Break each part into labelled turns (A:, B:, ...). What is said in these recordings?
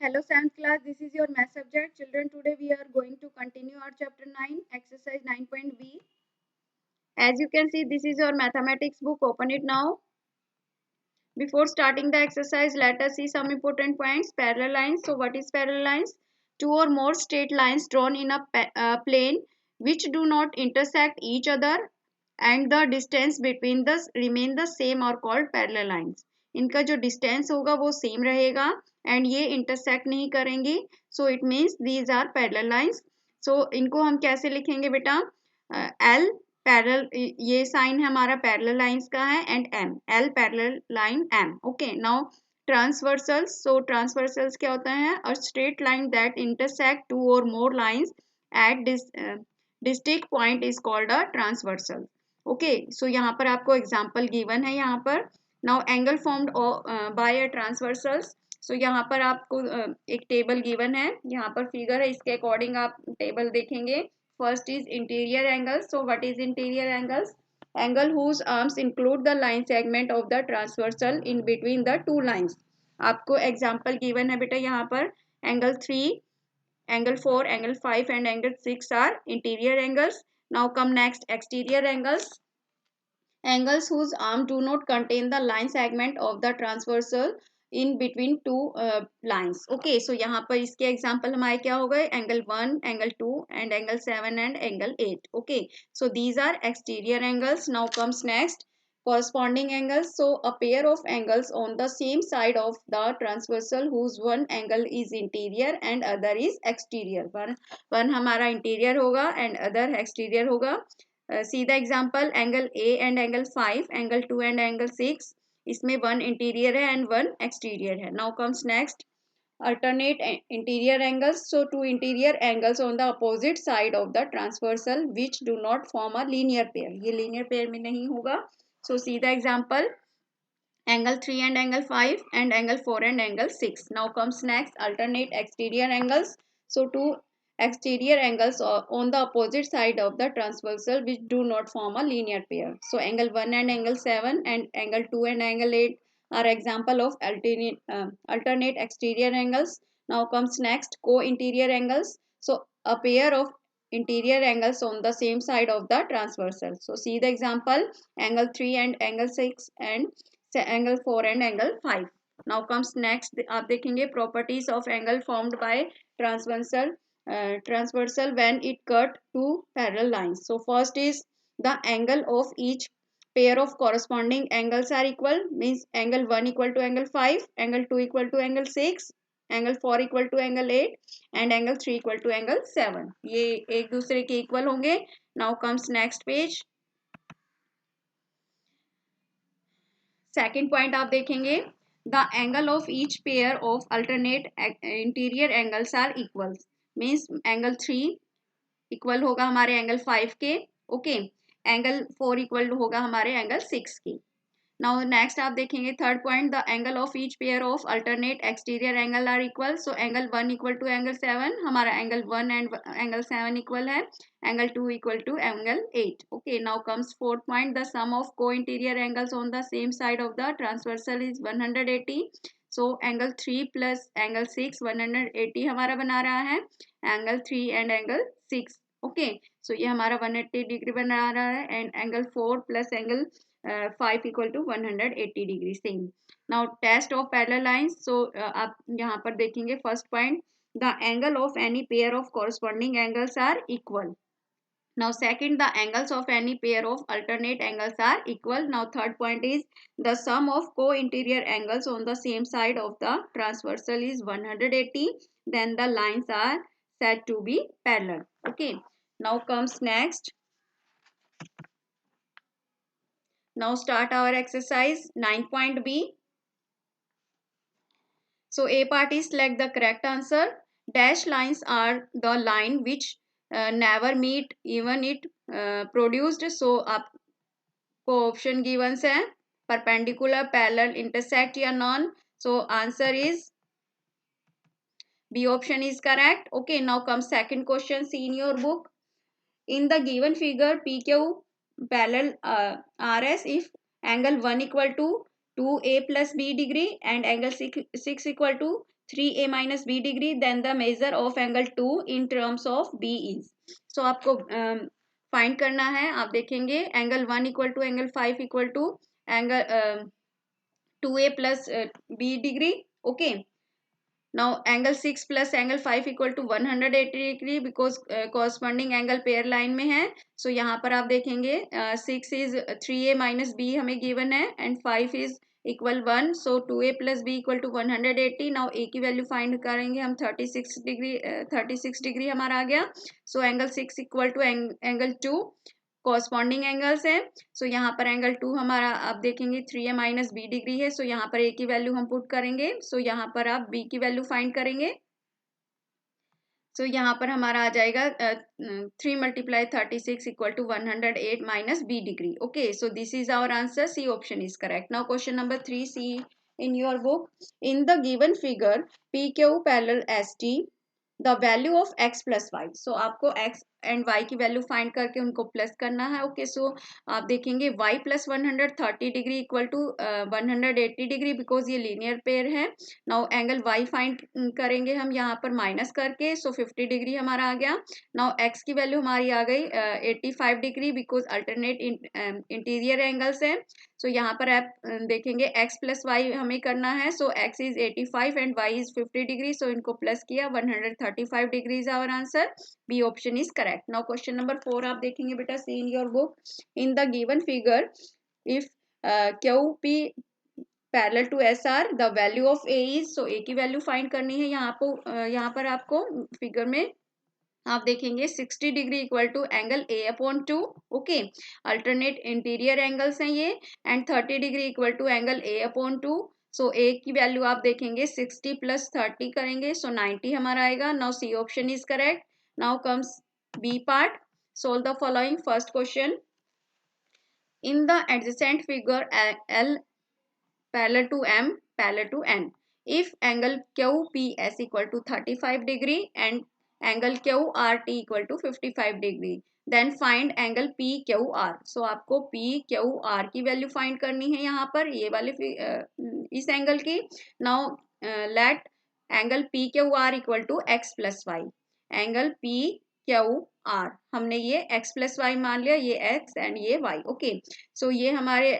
A: Hello 7th class, this is your math subject. Children, today we are going to continue our chapter 9, exercise 9.b. As you can see, this is your mathematics book. Open it now. Before starting the exercise, let us see some important points. Parallel lines. So what is parallel lines? Two or more straight lines drawn in a plane which do not intersect each other and the distance between the remain the same are called parallel lines. इनका जो distance होगा वो same रहेगा and ये intersect नहीं करेंगी. So it means these are parallel lines. So इनको हम कैसे लिखेंगे बेटा? L पैरेलल, ये साइन है हमारा पैरेलल लाइंस का है and M, L parallel line M. Okay, now transversals. So transversals क्या होता है? A straight line that intersect two और more lines at distinct point is called a transversal. Okay, so यहाँ पर आपको एग्जांपल गिवन है. यहाँ पर now angle formed by a transversals. So यहाँ पर आपको एक टेबल गिवन है, यहाँ पर फिगर है, इसके अकॉर्डिंग आप टेबल देखेंगे. First is interior angles. So what is interior angles? Angle whose arms include the line segment of the transversal in between the two lines. आपको example given है बेटा यहाँ पर. Angle 3, angle 4, angle 5 and angle 6 are interior angles. Now come next, exterior angles. Angles whose arm do not contain the line segment of the transversal in between two lines. Okay, so यहाँ पर इसके example हमारे क्या हो गए? Angle 1, angle 2 and angle 7 and angle 8. Okay, so these are exterior angles. Now comes next, corresponding angles. So a pair of angles on the same side of the transversal whose one angle is interior and other is exterior. One हमारा interior होगा and other exterior होगा. See the example, angle A and angle 5, angle 2 and angle 6. इसमें one interior है and one exterior है. Now comes next, alternate interior angles. So two interior angles on the opposite side of the transversal which do not form a linear pair. ये linear pair में नहीं होगा. So see the example, angle 3 and angle 5 and angle 4 and angle 6. Now comes next, alternate exterior angles. So two exterior angles on the opposite side of the transversal which do not form a linear pair. So angle 1 and angle 7 and angle 2 and angle 8 are example of alternate exterior angles. Now comes next, co-interior angles. So a pair of interior angles on the same side of the transversal. So see the example, angle 3 and angle 6 and angle 4 and angle 5. Now comes next, आप देखेंगे properties of angle formed by transversal when it cut two parallel lines. So first is the angle of each pair of corresponding angles are equal, means angle 1 equal to angle 5, angle 2 equal to angle 6, angle 4 equal to angle 8 and angle 3 equal to angle 7. ये एक दूसरे के equal होंगे. Now comes next page. Second point आप देखेंगे, the angle of each pair of alternate interior angles are equal, means angle 3 equal होगा हमारे angle 5 के. ओके, एंगल 4 इक्वल होगा हमारे एंगल 6 के. नाउ नेक्स्ट आप देखेंगे third point, the angle of each pair of alternate exterior angle are equal. So angle 1 equal to angle 7, हमारा angle 1 and angle 7 equal है, angle 2 equal to angle 8. Okay, now comes fourth point, the sum of co interior angles on the same side of the transversal is 180. So angle 3 plus angle 6 180 हमारा बना रहा है, angle 3 and angle 6. Okay, so ये हमारा 180 degree बना रहा है and angle 4 plus angle 5 equal to 180 degree same. Now test of parallel lines. So आप यहाँ पर देखेंगे first point, the angle of any pair of corresponding angles are equal. Now second, the angles of any pair of alternate angles are equal. Now third point is the sum of co-interior angles on the same side of the transversal is 180. Then the lines are said to be parallel. Okay. Now comes next. Now start our exercise 9.b. So A part is select the correct answer. Dash lines are the line which never meet even it produced. So आपको option given है, perpendicular, parallel, intersect या none. So answer is B option is correct. Okay, now come second question. See in your book, in the given figure PQ parallel RS if angle 1 equal to 2A plus B degree and angle 6 equal to 3a minus b degree, then the measure of angle 2 in terms of b is. So आपको find करना है. आप देखेंगे angle 1 equal to angle 5 equal to angle 2a plus b degree. Okay. Now angle 6 plus angle 5 equal to 180 degree because corresponding angle pair line में है. So यहाँ पर आप देखेंगे 6 is 3a minus b हमें given है and 5 is equal 1. So 2a plus b equal to 180. Now a की value find करेंगे हम 36 डिग्री हमारा आ गया. So angle 6 equal to angle 2 corresponding angles है. सो यहाँ पर एंगल 2 हमारा आप देखेंगे 3a माइनस बी डिग्री है. सो यहाँ पर a की वैल्यू हम पुट करेंगे. सो यहाँ पर आप b की वैल्यू फाइंड करेंगे. सो यहाँ पर हमारा आ जाएगा 3 multiply 36 equal to 108 minus B degree. Okay, so this is our answer. C option is correct. Now question number 3 see in your book. In the given figure PQ parallel ST the value of x plus y. So आपको x and y की value find करके उनको plus करना है. Okay, सो आप देखेंगे y plus 130 degree equal to 180 degree because ये linear pair है. नाउ एंगल y फाइंड करेंगे हम यहाँ पर माइनस करके. सो 50 डिग्री हमारा आ गया. नाउ x की वैल्यू हमारी आ गई 85 degree because alternate interior angles है. सो यहाँ पर आप देखेंगे x प्लस वाई हमें करना है. So x is 85 and y is 50 degree. So इनको प्लस किया 135 degree is our answer. B option is correct. Now question number 4 आप देखेंगे बेटा. See in your book. In the given figure if Q P parallel to S R the value of A is. So A की value find करनी है. यहाँ पर आपको figure में आप देखेंगे 60 degree equal to angle A upon 2. Okay, alternate interior angles हैं ये. And 30 degree equal to angle A upon 2. So A की वैल्यू आप देखेंगे 60 प्लस 30 करेंगे. सो 90 हमारा आएगा. Now C option is correct. Now comes B part. Solve the following. First question. In the adjacent figure L parallel to m parallel to n if angle QPS equal to 35 degree and angle QRT equal to 55 degree then find angle PQR. so आपको PQR की value find करनी है यहाँ पर ये वाले इस angle की. Now let angle PQR equal to x plus y. Angle PQR हमने ये x प्लस वाई मान लिया, ये x एंड ये y. ओके, सो ये हमारे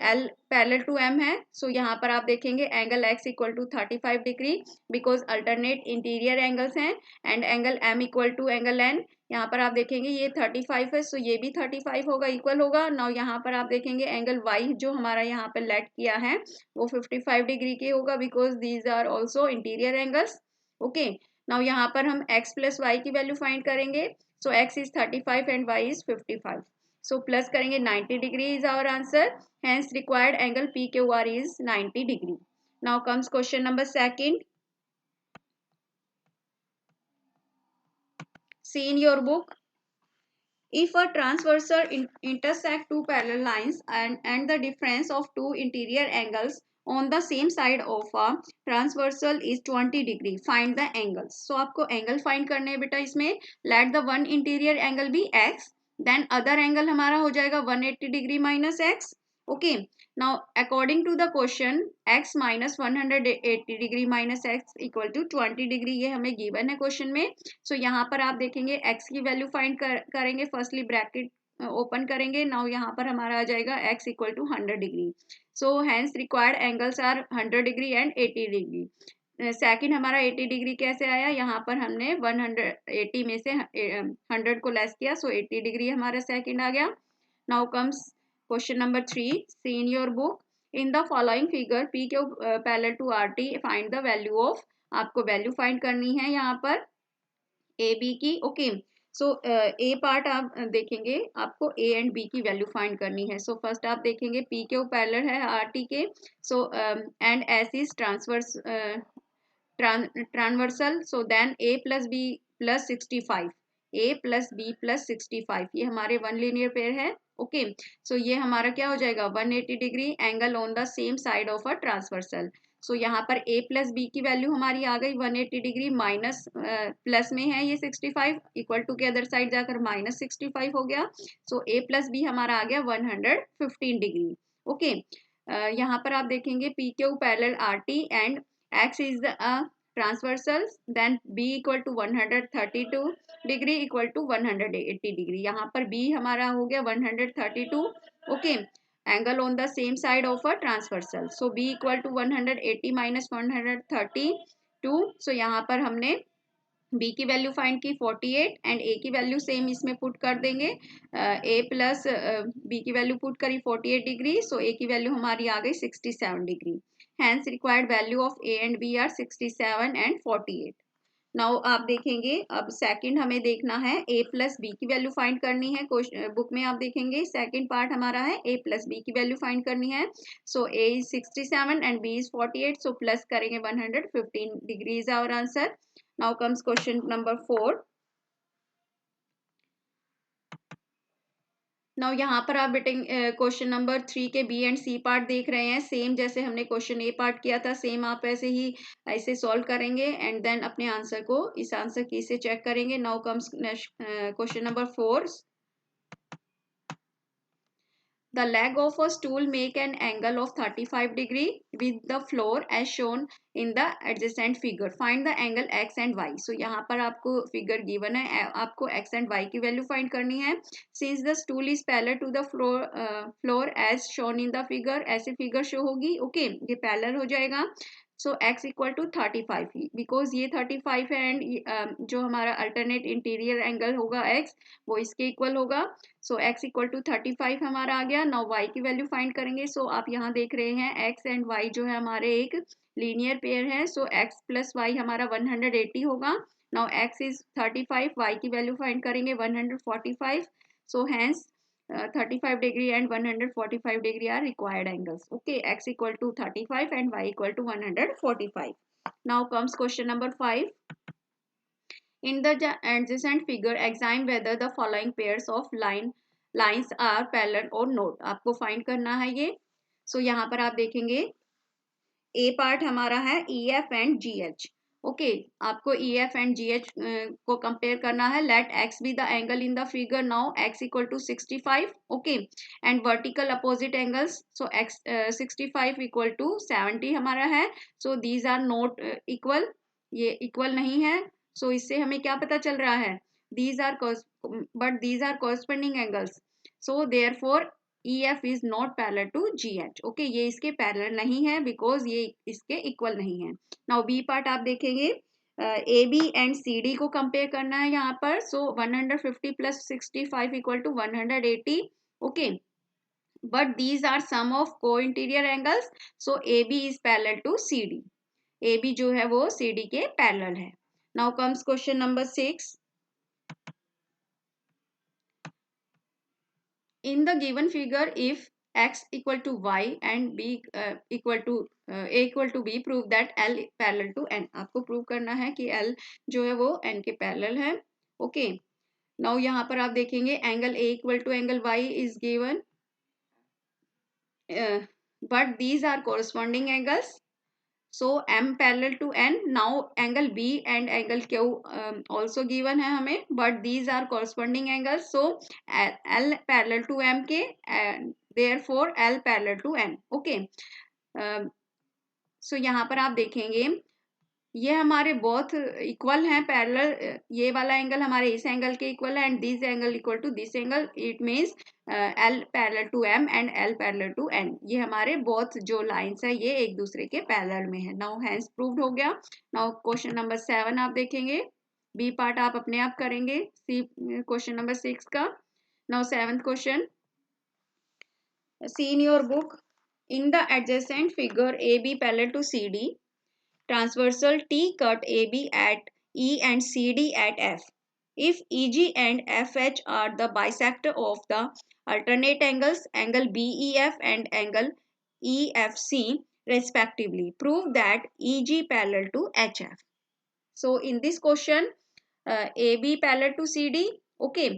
A: L पैरेलल टू M है. सो यहाँ पर आप देखेंगे angle x equal to 35 degree because alternate interior angles हैं. And angle M equal to angle N. यहाँ पर आप देखेंगे ये 35 है. सो ये भी 35 होगा, इक्वल होगा. नाउ यहाँ पर आप देखेंगे एंगल y जो हमारा यहाँ पर लेट किया है वो 55 डिग्री के होगा because these are also interior angles. Okay, now यहाँ पर हम x प्लस वाई की वैल्यू फाइंड करेंगे. So x is 35 and y is 55. So plus करेंगे 90 degree is our answer. Hence required angle PQR is 90 degree. Now comes question number second. See in your book. If a transversal intersect two parallel lines and the difference of two interior angles on the same side of a transversal is 20 degree, find the angles. So आपको angle find करने हैं बेटा इसमें. Let the one interior angle be x, then other angle हमारा हो जाएगा 180 degree minus x. Okay, now according to the question x minus 180 degree minus x equal to 20 degree ये हमें given है क्वेश्चन में. सो यहाँ पर आप देखेंगे x की वैल्यू फाइंड करेंगे. फर्स्टली ब्रैकेट ओपन करेंगे. नाउ यहाँ पर हमारा आ जाएगा x equal to 100 degree. So hence required angles are 100 degree and 80 degree. Second हमारा 80 डिग्री कैसे आया, यहाँ पर हमने 180 में से 100 को लेस किया. सो 80 डिग्री हमारा सेकंड आ गया. Now comes question number 3. See in your book. In the following figure PQ parallel to RT find the value of. आपको वैल्यू फाइंड करनी है यहाँ पर ए बी की. ओके, सो ए पार्ट आप देखेंगे आपको ए एंड बी की वैल्यू फाइंड करनी है. सो फर्स्ट आप देखेंगे PQ पैरेलल है RT के. So and S is transversal. So then a plus B plus 65, a plus B plus 65 ये हमारे वन लीनियर पेयर है. ओके, सो ये हमारा क्या हो जाएगा 180 degree angle on the same side of a transversal. So यहाँ पर a प्लस बी की वैल्यू हमारी आ गई 180 डिग्री माइनस प्लस में है ये 65 इक्वल टू के अदर साइड जाकर माइनस 65 हो गया. सो a प्लस बी हमारा आ गया 115 डिग्री. ओके, यहाँ पर आप देखेंगे PQ parallel RT and x is transversal, then B equal to 132 degree equal to 180 degree. यहाँ पर B हमारा हो गया 132, okay, angle on the same side of a transversal. So B equal to 180 minus 132। So यहाँ पर हमने B की value find की 48 एंड A की वैल्यू सेम इसमें पुट कर देंगे। A प्लस B की वैल्यू पुट करी 48 डिग्री, सो A की वैल्यू हमारी आ गई 67 degree. Hence required value of A and B are 67 and 48। Now आप देखेंगे, अब सेकंड हमें देखना है A प्लस बी की वैल्यू फाइंड करनी है। बुक में आप देखेंगे सेकंड पार्ट हमारा है A प्लस बी की वैल्यू फाइंड करनी है। So A is 67 and B is 48, so plus करेंगे 115 degree is our answer. Now comes question number 4। Now यहाँ पर आप बेटे क्वेश्चन नंबर 3 के बी एंड सी पार्ट देख रहे हैं। सेम जैसे हमने क्वेश्चन ए पार्ट किया था, सेम आप ऐसे ही ऐसे सॉल्व करेंगे एंड देन अपने आंसर को इस आंसर की से चेक करेंगे। Now comes question number 4। The leg of a stool make an angle of 35 degree with the floor as shown in the adjacent figure. Find the angle x and y. So यहाँ पर आपको figure given है, आपको x and y की value find करनी है। Since the stool is parallel to the floor as shown in the figure, ऐसे figure show होगी, ओके, ये पैरेलल हो जाएगा। सो x इक्वल टू 35, बिकॉज ये 35 है एंड जो हमारा अल्टरनेट इंटीरियर एंगल होगा x, वो इसके इक्वल होगा। सो x इक्वल टू 35 हमारा आ गया। नाउ y की वैल्यू फाइंड करेंगे। सो आप यहाँ देख रहे हैं x एंड y जो है हमारे एक लीनियर पेयर है। सो x प्लस वाई हमारा 180 होगा। नाउ x इज 35, y की वैल्यू फाइंड करेंगे 145। So hence 35 degree and 145 degree are required angles, okay. x equal to 35 and y equal to 145। Now comes question number 5। In the adjacent figure, examine whether the following pairs of lines are parallel or not. आपको find करना है ये। So यहाँ पर आप देखेंगे A part हमारा है EF and GH. ओके, आपको EF and GH को कंपेयर करना है। Let X be the angle in the figure. Now X equal to 65, okay, and vertical opposite angles. So X 65 equal to 70 हमारा है। So these are not equal, ये equal नहीं है। So इससे हमें क्या पता चल रहा है? These are but these are corresponding angles. So therefore EF is not parallel to GH. Okay, ये इसके पैरेलल नहीं है बिकॉज ये इसके इक्वल नहीं है। नाउ बी पार्ट आप देखेंगे, A B and C D को कंपेयर करना है यहाँ पर। So 150 plus 65 equal to 180, okay, but these are sum of co interior angles. So A B is parallel to C D, A B जो है वो सी डी के parallel है। Now comes question number 6। In the given figure, if x equal to y and b equal to a equal to b, prove that L parallel to n. आपको prove करना है कि L जो है वो n के parallel है, okay. Now यहाँ पर आप देखेंगे angle a equal to angle y is given, but these are corresponding angles. So M parallel to N. Now angle B and angle Q also given है हमें, but these are corresponding angles. So L parallel to M के and therefore L parallel to N. Okay. So यहाँ पर आप देखेंगे ये हमारे both equal हैं, पैरेलल। ये वाला एंगल हमारे इस एंगल के इक्वल है and this angle equal to this angle. It means L parallel to M and L parallel to N. ये हमारे बोथ जो लाइंस है ये एक दूसरे के पैरेलल में है। नाउ हैंस प्रूव्ड हो गया। नाउ क्वेश्चन नंबर 7 आप देखेंगे, बी पार्ट आप अपने आप करेंगे सी क्वेश्चन नंबर 6 का। Now 7th question, see in your book, in the adjacent figure A B parallel to C D, transversal T cut AB at E and CD at F. If EG and FH are the bisector of the alternate angles, angle BEF and angle EFC respectively, prove that EG parallel to HF. So in this question, AB parallel to CD, okay,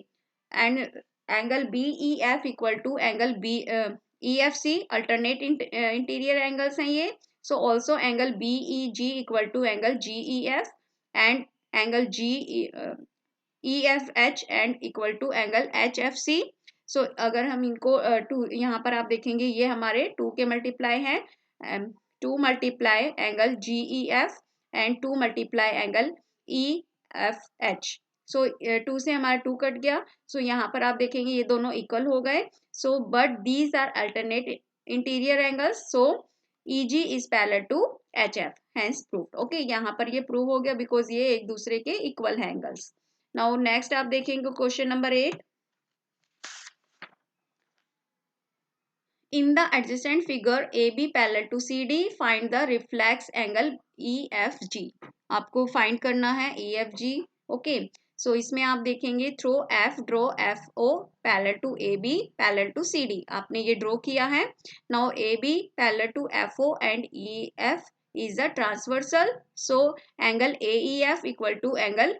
A: and angle BEF equal to angle EFC, alternate interior angles हैं ये। So also angle BEG equal to angle GEF and angle EFH and equal to angle HFC. So अगर हम इनको to यहाँ पर आप देखेंगे ये हमारे 2 के मल्टीप्लाई हैं, 2 multiply angle GEF and 2 multiply angle EFH. सो 2 से हमारा 2 कट गया. सो यहाँ पर आप देखेंगे ये दोनों इक्वल हो गए. So but these are alternate interior angles. सो EG is parallel to HF, hence proved. Okay, यहाँ पर ये प्रूव हो गया बिकॉज ये एक दूसरे के इक्वल है एंगल्स. नाउ नेक्स्ट आप देखेंगे question number 8. In the adjacent figure AB parallel to CD, find the reflex angle EFG. आपको फाइंड करना है EFG. ओके, सो इसमें आप देखेंगे through F draw FO parallel to AB parallel to CD. आपने ये ड्रॉ किया है. Now AB parallel to FO and EF is a transversal. So angle AEF equal to angle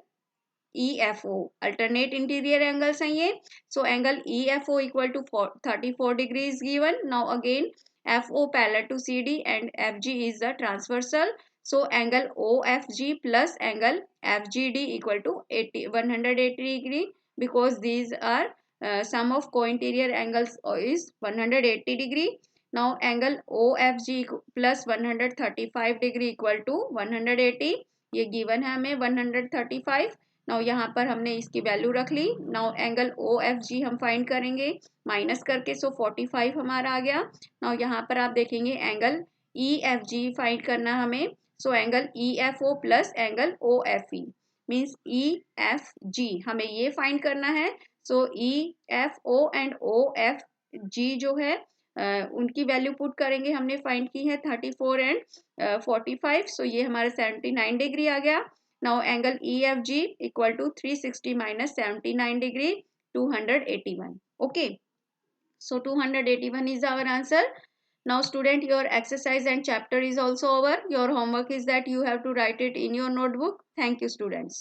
A: EFO. Alternate interior angles हैं ये. So angle EFO equal to 34 degree is given. Now again FO parallel to CD and FG is the transversal. So angle OFG plus angle FGD equal to 180 degree because these are sum of co-interior angles is 180 degree. Now angle OFG plus 135 degree equal to 180. ये given है हमें 135. Now यहाँ पर हमने इसकी value रख ली. Now angle OFG हम find करेंगे माइनस करके. सो 45 हमारा आ गया. नाउ यहाँ पर आप देखेंगे एंगल EFG फाइंड करना हमें. सो angle EFO plus angle OFE means EFG हमें ये फाइंड करना है. सो EFO एंड OFG जो है उनकी वैल्यू पुट करेंगे. हमने फाइंड की है 34 एंड 45. सो ये हमारा 79 डिग्री आ गया. Now angle EFG equal to 360 minus 79 degree, 281. Okay. So 281 is our answer. Now student, your exercise and chapter is also over. Your homework is that you have to write it in your notebook. Thank you students.